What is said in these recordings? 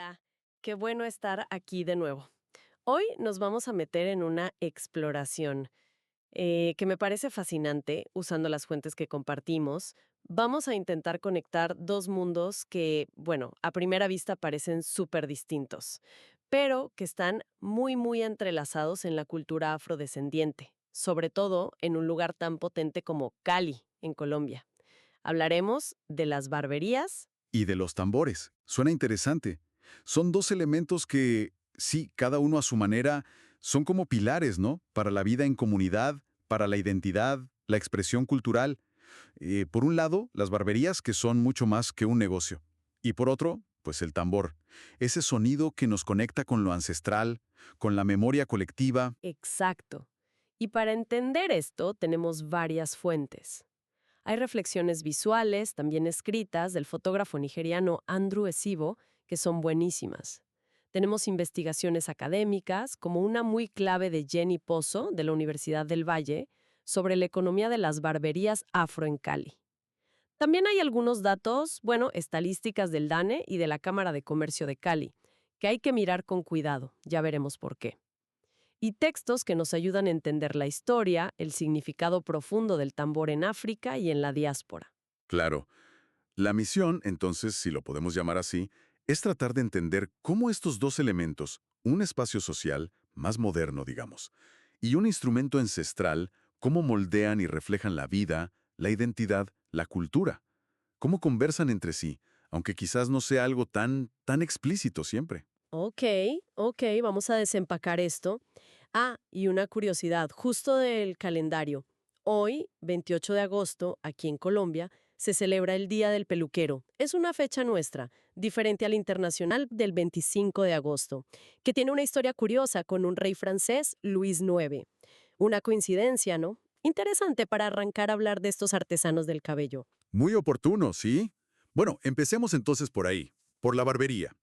Hola, qué bueno estar aquí de nuevo. Hoy nos vamos a meter en una exploración que me parece fascinante usando las fuentes que compartimos. Vamos a intentar conectar dos mundos que, bueno, a primera vista parecen súper distintos, pero que están muy, muy entrelazados en la cultura afrodescendiente, sobre todo en un lugar tan potente como Cali, en Colombia. Hablaremos de las barberías. Y de los tambores. Suena interesante. Son dos elementos que, sí, cada uno a su manera, son como pilares, ¿no? Para la vida en comunidad, para la identidad, la expresión cultural. Por un lado, las barberías, que son mucho más que un negocio. Y por otro, pues el tambor. Ese sonido que nos conecta con lo ancestral, con la memoria colectiva. Exacto. Y para entender esto tenemos varias fuentes. Hay reflexiones visuales, también escritas, del fotógrafo nigeriano Andrew Esibo, que son buenísimas. Tenemos investigaciones académicas, como una muy clave de Jenny Pozo, de la Universidad del Valle, sobre la economía de las barberías afro en Cali. También hay algunos datos, bueno, estadísticas del DANE y de la Cámara de Comercio de Cali, que hay que mirar con cuidado, ya veremos por qué. Y textos que nos ayudan a entender la historia, el significado profundo del tambor en África y en la diáspora. Claro. La misión, entonces, si lo podemos llamar así, es tratar de entender cómo estos dos elementos, un espacio social, más moderno, digamos, y un instrumento ancestral, cómo moldean y reflejan la vida, la identidad, la cultura, cómo conversan entre sí, aunque quizás no sea algo tan explícito siempre. Ok, ok, vamos a desempacar esto. Ah, y una curiosidad, justo del calendario. Hoy, 28 de agosto, aquí en Colombia, se celebra el Día del Peluquero. Es una fecha nuestra, diferente al internacional del 25 de agosto, que tiene una historia curiosa con un rey francés, Luis IX. Una coincidencia, ¿no? Interesante para arrancar a hablar de estos artesanos del cabello. Muy oportuno, ¿sí? Bueno, empecemos entonces por ahí, por la barbería.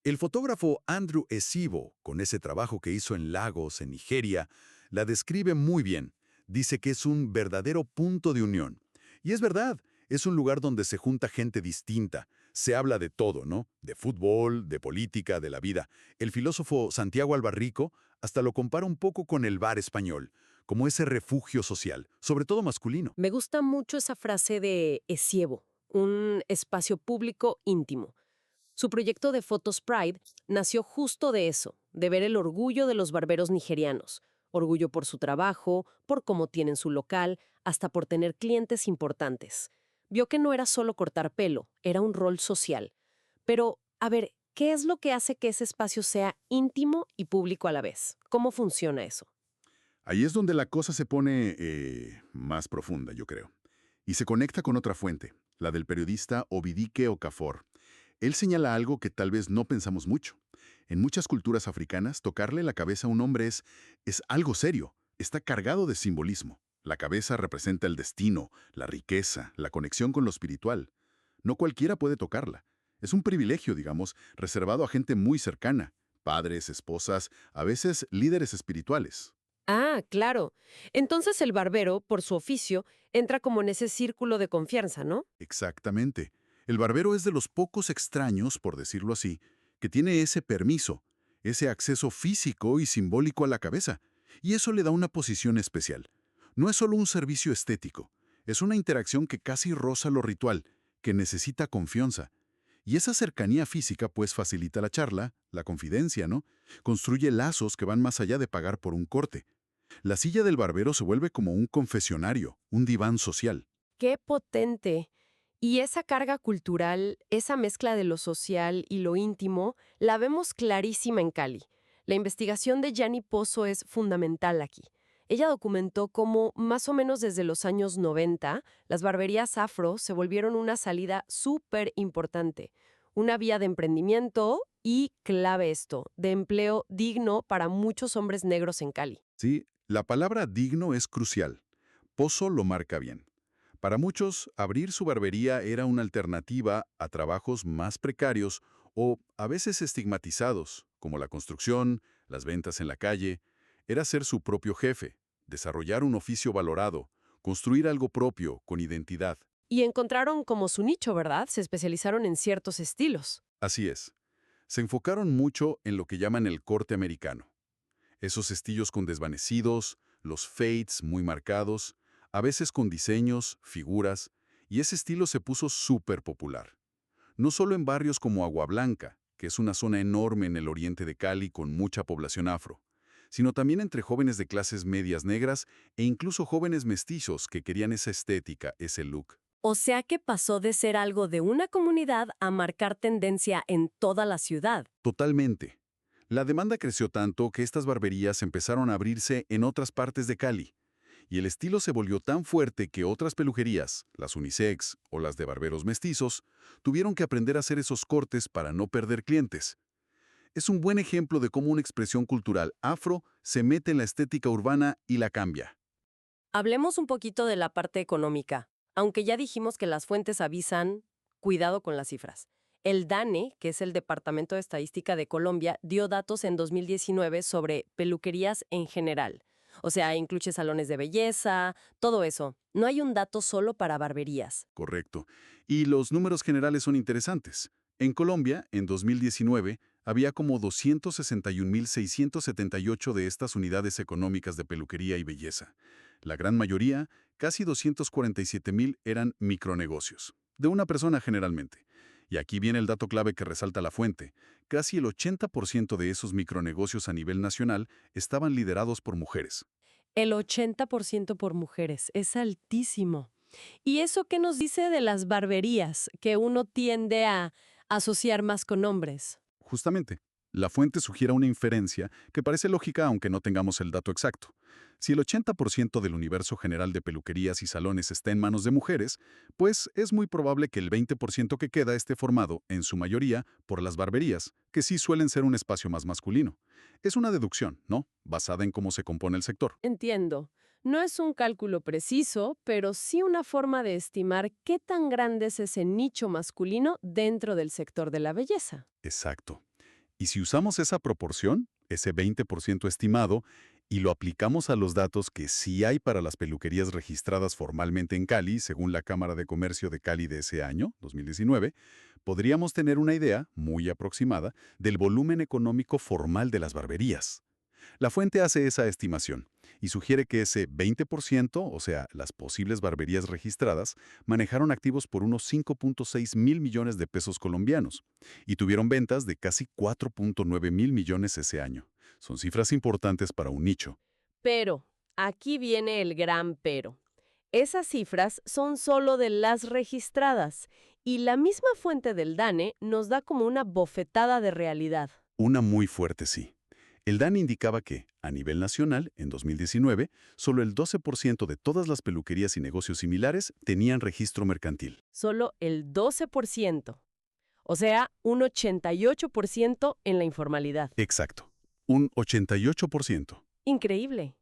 El fotógrafo Andrew Esibo, con ese trabajo que hizo en Lagos, en Nigeria, la describe muy bien. Dice que es un verdadero punto de unión. Y es verdad, es un lugar donde se junta gente distinta. Se habla de todo, ¿no? De fútbol, de política, de la vida. El filósofo Santiago Albarrico hasta lo compara un poco con el bar español, como ese refugio social, sobre todo masculino. Me gusta mucho esa frase de Esiebo, un espacio público íntimo. Su proyecto de Photos Pride nació justo de eso, de ver el orgullo de los barberos nigerianos. Orgullo por su trabajo, por cómo tienen su local, hasta por tener clientes importantes. Vio que no era solo cortar pelo, era un rol social. Pero, a ver, ¿qué es lo que hace que ese espacio sea íntimo y público a la vez? ¿Cómo funciona eso? Ahí es donde la cosa se pone más profunda, yo creo. Y se conecta con otra fuente, la del periodista Obidike Okafor. Él señala algo que tal vez no pensamos mucho. En muchas culturas africanas, tocarle la cabeza a un hombre es algo serio, está cargado de simbolismo. La cabeza representa el destino, la riqueza, la conexión con lo espiritual. No cualquiera puede tocarla. Es un privilegio, digamos, reservado a gente muy cercana, padres, esposas, a veces líderes espirituales. Ah, claro. Entonces el barbero, por su oficio, entra como en ese círculo de confianza, ¿no? Exactamente. El barbero es de los pocos extraños, por decirlo así, que tiene ese permiso, ese acceso físico y simbólico a la cabeza, y eso le da una posición especial. No es solo un servicio estético, es una interacción que casi roza lo ritual, que necesita confianza. Y esa cercanía física pues facilita la charla, la confidencia, ¿no? Construye lazos que van más allá de pagar por un corte. La silla del barbero se vuelve como un confesionario, un diván social. ¡Qué potente! Y esa carga cultural, esa mezcla de lo social y lo íntimo, la vemos clarísima en Cali. La investigación de Gianni Pozo es fundamental aquí. Ella documentó cómo, más o menos desde los años 90, las barberías afro se volvieron una salida súper importante, una vía de emprendimiento y, clave esto, de empleo digno para muchos hombres negros en Cali. Sí, la palabra digno es crucial. Pozo lo marca bien. Para muchos, abrir su barbería era una alternativa a trabajos más precarios o a veces estigmatizados, como la construcción, las ventas en la calle. Era ser su propio jefe, desarrollar un oficio valorado, construir algo propio, con identidad. Y encontraron como su nicho, ¿verdad? Se especializaron en ciertos estilos. Así es. Se enfocaron mucho en lo que llaman el corte americano. Esos estillos con desvanecidos, los fades muy marcados, a veces con diseños, figuras, y ese estilo se puso súper popular. No solo en barrios como Agua Blanca, que es una zona enorme en el oriente de Cali con mucha población afro, sino también entre jóvenes de clases medias negras e incluso jóvenes mestizos que querían esa estética, ese look. O sea que pasó de ser algo de una comunidad a marcar tendencia en toda la ciudad. Totalmente. La demanda creció tanto que estas barberías empezaron a abrirse en otras partes de Cali, y el estilo se volvió tan fuerte que otras peluquerías, las unisex o las de barberos mestizos, tuvieron que aprender a hacer esos cortes para no perder clientes. Es un buen ejemplo de cómo una expresión cultural afro se mete en la estética urbana y la cambia. Hablemos un poquito de la parte económica. Aunque ya dijimos que las fuentes avisan, cuidado con las cifras. El DANE, que es el Departamento de Estadística de Colombia, dio datos en 2019 sobre peluquerías en general. O sea, incluye salones de belleza, todo eso. No hay un dato solo para barberías. Correcto. Y los números generales son interesantes. En Colombia, en 2019, había como 261.678 de estas unidades económicas de peluquería y belleza. La gran mayoría, casi 247.000, eran micronegocios, de una persona generalmente. Y aquí viene el dato clave que resalta la fuente. Casi el 80% de esos micronegocios a nivel nacional estaban liderados por mujeres. El 80% por mujeres, es altísimo. ¿Y eso qué nos dice de las barberías, que uno tiende a asociar más con hombres? Justamente, la fuente sugiere una inferencia que parece lógica aunque no tengamos el dato exacto. Si el 80% del universo general de peluquerías y salones está en manos de mujeres, pues es muy probable que el 20% que queda esté formado, en su mayoría, por las barberías, que sí suelen ser un espacio más masculino. Es una deducción, ¿no? Basada en cómo se compone el sector. Entiendo. No es un cálculo preciso, pero sí una forma de estimar qué tan grande es ese nicho masculino dentro del sector de la belleza. Exacto. Y si usamos esa proporción, ese 20% estimado, y lo aplicamos a los datos que sí hay para las peluquerías registradas formalmente en Cali, según la Cámara de Comercio de Cali de ese año, 2019, podríamos tener una idea, muy aproximada, del volumen económico formal de las barberías. La fuente hace esa estimación y sugiere que ese 20%, o sea, las posibles barberías registradas, manejaron activos por unos 5.6 mil millones de pesos colombianos y tuvieron ventas de casi 4.9 mil millones ese año. Son cifras importantes para un nicho. Pero, aquí viene el gran pero. Esas cifras son solo de las registradas y la misma fuente del DANE nos da como una bofetada de realidad. Una muy fuerte, sí. El DAN indicaba que, a nivel nacional, en 2019, solo el 12% de todas las peluquerías y negocios similares tenían registro mercantil. Solo el 12%. O sea, un 88% en la informalidad. Exacto. Un 88%. Increíble.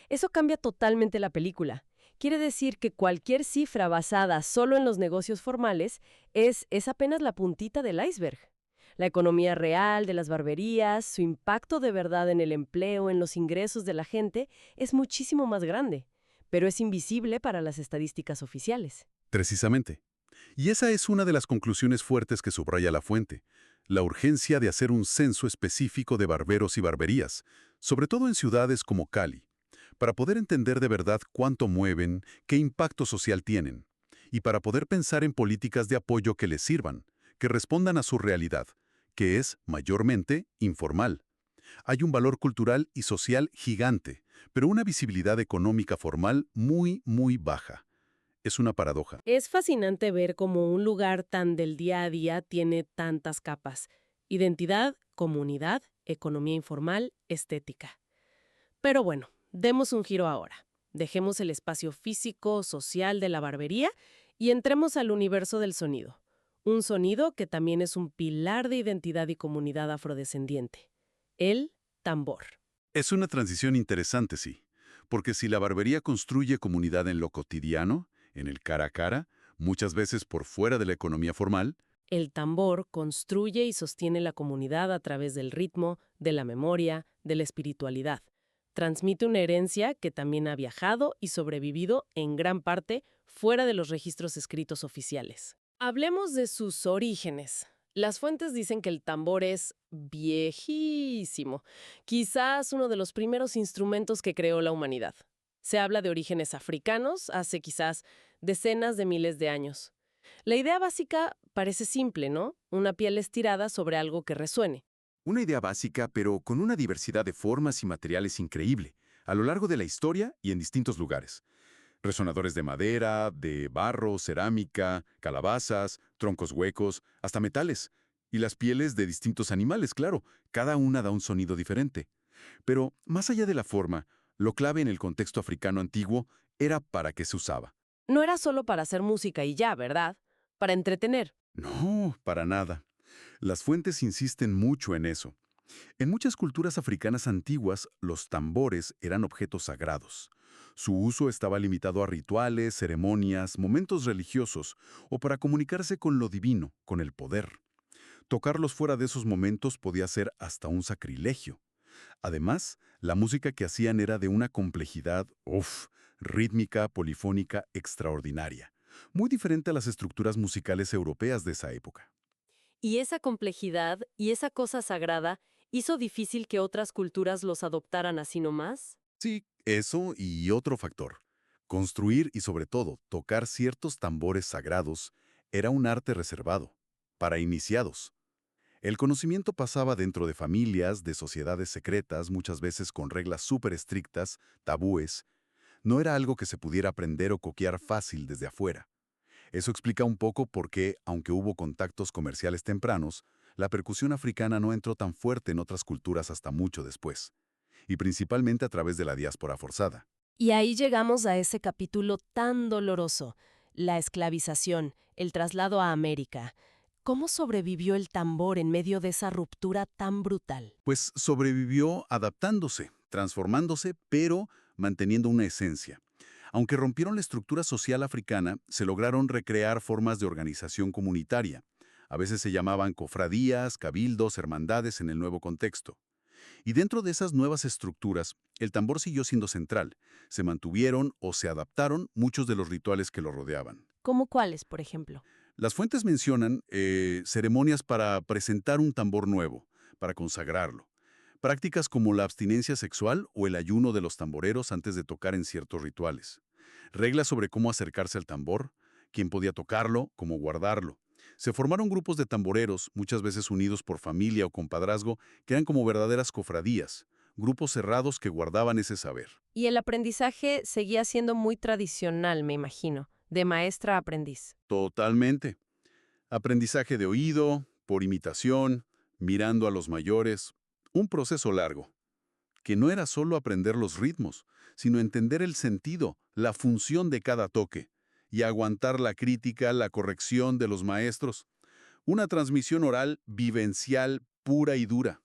Eso cambia totalmente la película. Quiere decir que cualquier cifra basada solo en los negocios formales es apenas la puntita del iceberg. La economía real de las barberías, su impacto de verdad en el empleo, en los ingresos de la gente, es muchísimo más grande, pero es invisible para las estadísticas oficiales. Precisamente. Y esa es una de las conclusiones fuertes que subraya la fuente, la urgencia de hacer un censo específico de barberos y barberías, sobre todo en ciudades como Cali, para poder entender de verdad cuánto mueven, qué impacto social tienen, y para poder pensar en políticas de apoyo que les sirvan, que respondan a su realidad, que es mayormente informal. Hay un valor cultural y social gigante, pero una visibilidad económica formal muy, muy baja. Es una paradoja. Es fascinante ver cómo un lugar tan del día a día tiene tantas capas: identidad, comunidad, economía informal, estética. Pero bueno, demos un giro ahora. Dejemos el espacio físico, social de la barbería y entremos al universo del sonido. Un sonido que también es un pilar de identidad y comunidad afrodescendiente: el tambor. Es una transición interesante, sí, porque si la barbería construye comunidad en lo cotidiano, en el cara a cara, muchas veces por fuera de la economía formal, El tambor construye y sostiene la comunidad a través del ritmo, de la memoria, de la espiritualidad. Transmite una herencia que también ha viajado y sobrevivido en gran parte fuera de los registros escritos oficiales. Hablemos de sus orígenes. Las fuentes dicen que el tambor es viejísimo, quizás uno de los primeros instrumentos que creó la humanidad. Se habla de orígenes africanos hace quizás decenas de miles de años. La idea básica parece simple, ¿no? Una piel estirada sobre algo que resuene. Una idea básica, pero con una diversidad de formas y materiales increíble, a lo largo de la historia y en distintos lugares. Resonadores de madera, de barro, cerámica, calabazas, troncos huecos, hasta metales. Y las pieles de distintos animales, claro, cada una da un sonido diferente. Pero, más allá de la forma, lo clave en el contexto africano antiguo era para qué se usaba. No era solo para hacer música y ya, ¿verdad? Para entretener. No, para nada. Las fuentes insisten mucho en eso. En muchas culturas africanas antiguas, los tambores eran objetos sagrados. Su uso estaba limitado a rituales, ceremonias, momentos religiosos o para comunicarse con lo divino, con el poder. Tocarlos fuera de esos momentos podía ser hasta un sacrilegio. Además, la música que hacían era de una complejidad, rítmica, polifónica, extraordinaria, muy diferente a las estructuras musicales europeas de esa época. Y esa complejidad y esa cosa sagrada hizo difícil que otras culturas los adoptaran así nomás. Sí, eso y otro factor. Construir y sobre todo tocar ciertos tambores sagrados era un arte reservado, para iniciados. El conocimiento pasaba dentro de familias, de sociedades secretas, muchas veces con reglas súper estrictas, tabúes. No era algo que se pudiera aprender o copiar fácil desde afuera. Eso explica un poco por qué, aunque hubo contactos comerciales tempranos, la percusión africana no entró tan fuerte en otras culturas hasta mucho después, y principalmente a través de la diáspora forzada. Y ahí llegamos a ese capítulo tan doloroso, la esclavización, el traslado a América. ¿Cómo sobrevivió el tambor en medio de esa ruptura tan brutal? Pues sobrevivió adaptándose, transformándose, pero manteniendo una esencia. Aunque rompieron la estructura social africana, se lograron recrear formas de organización comunitaria. A veces se llamaban cofradías, cabildos, hermandades en el nuevo contexto. Y dentro de esas nuevas estructuras, el tambor siguió siendo central. Se mantuvieron o se adaptaron muchos de los rituales que lo rodeaban. ¿Cómo cuáles, por ejemplo? Las fuentes mencionan ceremonias para presentar un tambor nuevo, para consagrarlo. Prácticas como la abstinencia sexual o el ayuno de los tamboreros antes de tocar en ciertos rituales. Reglas sobre cómo acercarse al tambor, quién podía tocarlo, cómo guardarlo. Se formaron grupos de tamboreros, muchas veces unidos por familia o compadrazgo, que eran como verdaderas cofradías, grupos cerrados que guardaban ese saber. Y el aprendizaje seguía siendo muy tradicional, me imagino, de maestra a aprendiz. Totalmente. Aprendizaje de oído, por imitación, mirando a los mayores. Un proceso largo, que no era solo aprender los ritmos, sino entender el sentido, la función de cada toque, y aguantar la crítica, la corrección de los maestros. Una transmisión oral vivencial, pura y dura.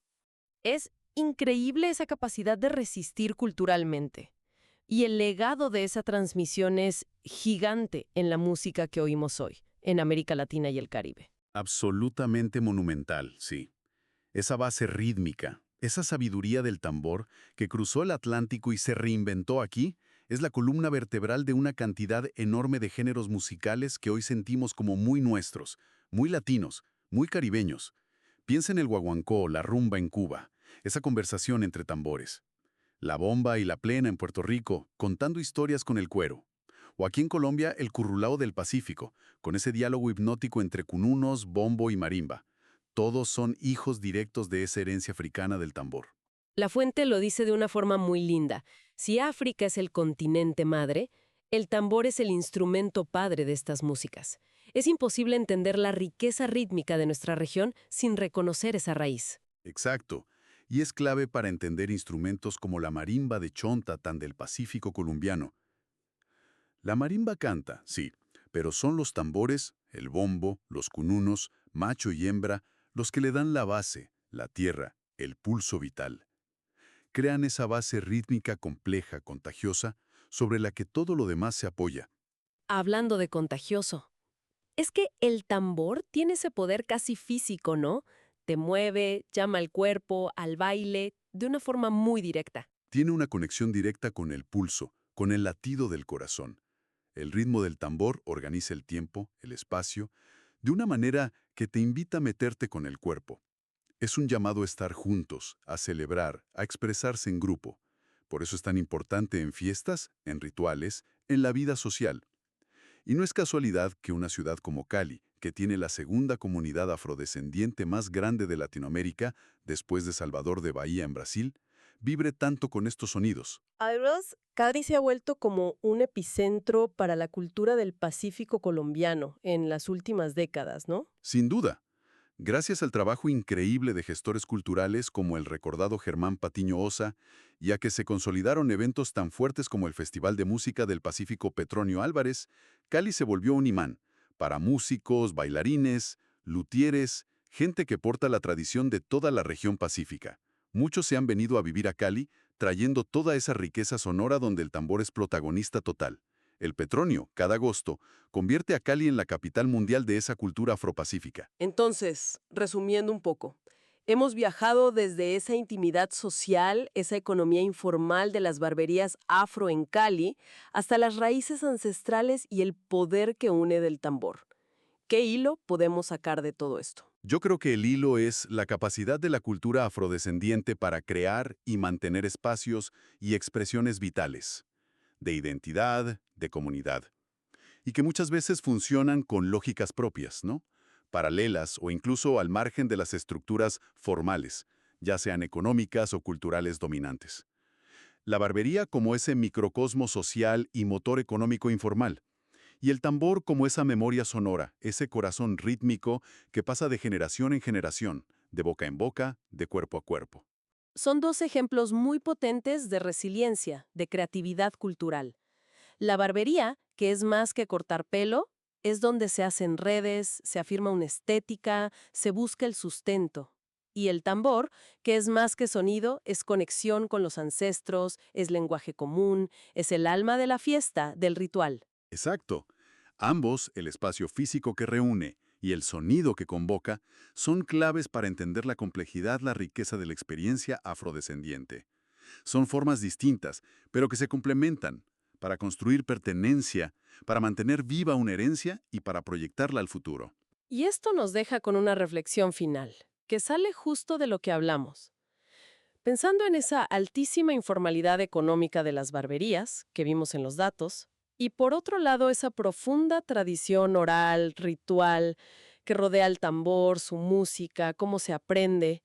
Es increíble esa capacidad de resistir culturalmente. Y el legado de esa transmisión es gigante en la música que oímos hoy, en América Latina y el Caribe. Absolutamente monumental, sí. Esa base rítmica, esa sabiduría del tambor que cruzó el Atlántico y se reinventó aquí, es la columna vertebral de una cantidad enorme de géneros musicales que hoy sentimos como muy nuestros, muy latinos, muy caribeños. Piensa en el guaguancó, la rumba en Cuba, esa conversación entre tambores. La bomba y la plena en Puerto Rico, contando historias con el cuero. O aquí en Colombia, el currulao del Pacífico, con ese diálogo hipnótico entre cununos, bombo y marimba. Todos son hijos directos de esa herencia africana del tambor. La fuente lo dice de una forma muy linda. Si África es el continente madre, el tambor es el instrumento padre de estas músicas. Es imposible entender la riqueza rítmica de nuestra región sin reconocer esa raíz. Exacto. Y es clave para entender instrumentos como la marimba de Chonta, tan del Pacífico colombiano. La marimba canta, sí, pero son los tambores, el bombo, los cununos, macho y hembra, los que le dan la base, la tierra, el pulso vital. Crean esa base rítmica compleja, contagiosa, sobre la que todo lo demás se apoya. Hablando de contagioso, es que el tambor tiene ese poder casi físico, ¿no? Te mueve, llama al cuerpo, al baile, de una forma muy directa. Tiene una conexión directa con el pulso, con el latido del corazón. El ritmo del tambor organiza el tiempo, el espacio, de una manera que te invita a meterte con el cuerpo. Es un llamado a estar juntos, a celebrar, a expresarse en grupo. Por eso es tan importante en fiestas, en rituales, en la vida social. Y no es casualidad que una ciudad como Cali, que tiene la segunda comunidad afrodescendiente más grande de Latinoamérica, después de Salvador de Bahía en Brasil, vibre tanto con estos sonidos. Además, Cali se ha vuelto como un epicentro para la cultura del Pacífico colombiano en las últimas décadas, ¿no? Sin duda, gracias al trabajo increíble de gestores culturales como el recordado Germán Patiño Osa, ya que se consolidaron eventos tan fuertes como el Festival de Música del Pacífico Petronio Álvarez, Cali se volvió un imán para músicos, bailarines, luthieres, gente que porta la tradición de toda la región pacífica. Muchos se han venido a vivir a Cali, trayendo toda esa riqueza sonora donde el tambor es protagonista total. El Petronio, cada agosto, convierte a Cali en la capital mundial de esa cultura afropacífica. Entonces, resumiendo un poco, hemos viajado desde esa intimidad social, esa economía informal de las barberías afro en Cali, hasta las raíces ancestrales y el poder que une del tambor. ¿Qué hilo podemos sacar de todo esto? Yo creo que el hilo es la capacidad de la cultura afrodescendiente para crear y mantener espacios y expresiones vitales, de identidad, de comunidad, y que muchas veces funcionan con lógicas propias, ¿no? Paralelas o incluso al margen de las estructuras formales, ya sean económicas o culturales dominantes. La barbería como ese microcosmo social y motor económico informal, y el tambor como esa memoria sonora, ese corazón rítmico que pasa de generación en generación, de boca en boca, de cuerpo a cuerpo. Son dos ejemplos muy potentes de resiliencia, de creatividad cultural. La barbería, que es más que cortar pelo, es donde se hacen redes, se afirma una estética, se busca el sustento. Y el tambor, que es más que sonido, es conexión con los ancestros, es lenguaje común, es el alma de la fiesta, del ritual. Exacto. Ambos, el espacio físico que reúne y el sonido que convoca, son claves para entender la complejidad, la riqueza de la experiencia afrodescendiente. Son formas distintas, pero que se complementan, para construir pertenencia, para mantener viva una herencia y para proyectarla al futuro. Y esto nos deja con una reflexión final, que sale justo de lo que hablamos. Pensando en esa altísima informalidad económica de las barberías, que vimos en los datos, y por otro lado esa profunda tradición oral, ritual, que rodea el tambor, su música, cómo se aprende,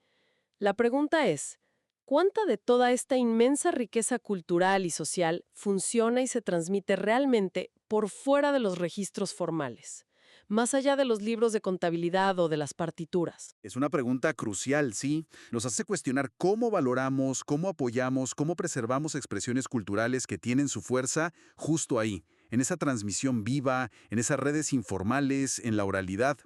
la pregunta es, ¿cuánta de toda esta inmensa riqueza cultural y social funciona y se transmite realmente por fuera de los registros formales, más allá de los libros de contabilidad o de las partituras? Es una pregunta crucial, sí. Nos hace cuestionar cómo valoramos, cómo apoyamos, cómo preservamos expresiones culturales que tienen su fuerza justo ahí, en esa transmisión viva, en esas redes informales, en la oralidad.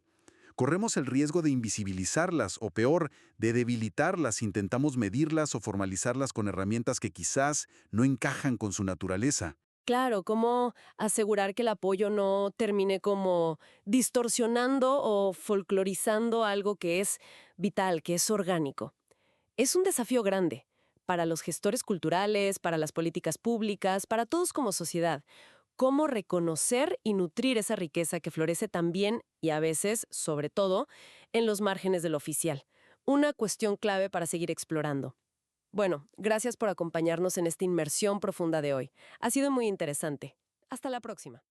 Corremos el riesgo de invisibilizarlas o peor, de debilitarlas si intentamos medirlas o formalizarlas con herramientas que quizás no encajan con su naturaleza. Claro, cómo asegurar que el apoyo no termine como distorsionando o folclorizando algo que es vital, que es orgánico. Es un desafío grande para los gestores culturales, para las políticas públicas, para todos como sociedad. Cómo reconocer y nutrir esa riqueza que florece también y a veces, sobre todo, en los márgenes de lo oficial. Una cuestión clave para seguir explorando. Bueno, gracias por acompañarnos en esta inmersión profunda de hoy. Ha sido muy interesante. Hasta la próxima.